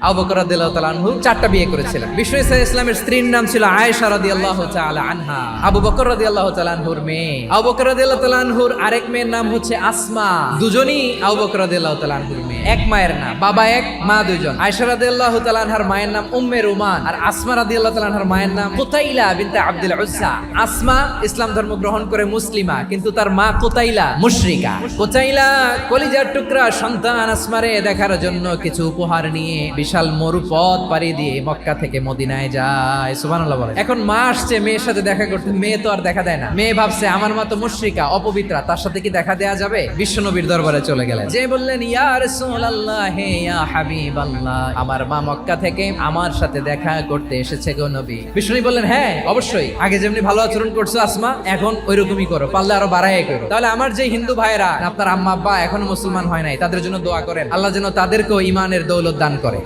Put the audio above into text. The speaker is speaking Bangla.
আবু বকর রাদিয়াল্লাহু তাআলা আনহু 4টা বিয়ে করেছিলেন। বিশ্ব ইসলামের স্ত্রীর নাম ছিল আয়েশা রাদিয়াল্লাহু তাআলা আনহা। আবু বকর রাদিয়াল্লাহু তাআলা আনহুর মেয়ে। আবু বকর রাদিয়াল্লাহু তাআলা আনহুর আরেক মেয়ের নাম হচ্ছে আসমা। দুজনই আবু বকর রাদিয়াল্লাহু তাআলা আনহুর মেয়ে। এক মায়ের নাম, বাবা এক, মা দুইজন। আয়েশা রাদিয়াল্লাহু তাআলা আনহার মায়ের নাম উম্মে রুমান, আর আসমা রাদিয়াল্লাহু তাআলা আনহার মায়ের নাম কুতাইলা বিনতে আব্দুল উজ্জা। আসমা ইসলাম ধর্ম গ্রহণ করে মুসলিমা, কিন্তু তার মা কুতাইলা মুশরিকা। কুতাইলা কলিজার টুকরা সন্তান আসমারে দেখার জন্য কিছু উপহার নিয়ে বিশাল মরুপথ পাড়ি দিয়ে মক্কা থেকে মদিনায় যায়। সুবহানাল্লাহ বলে। এখন মা আসছে মেয়ের সাথে দেখা করতে, মেয়ে তো আর দেখা দেয় না। মেয়ে ভাবছে আমার মা তো মুশরিকা, অপবিত্রা, তার সাথে কি দেখা দেয়া যাবে? বিশ্বনবীর দরবারে চলে গেলেন, যে বললেন ইয়া রাসূলুল্লাহ, হে ইয়া হাবিবাল্লাহ, আমার মা মক্কা থেকে আমার সাথে দেখা করতে এসেছে গো নবী। বিশ্বনবী বললেন হ্যাঁ অবশ্যই, আগে যেমনি ভালো আচরণ করছো আসমা, এখন ওইরকমই করো, পারলে আরো বাড়াই করো। তাহলে আমার যে হিন্দু ভাইরা, আপনার আম্মা আব্বা এখনো মুসলমান হয় নাই, তাদের জন্য দোয়া করেন, আল্লাহ যেন তাদেরকেও ঈমানের দৌলত দান করে।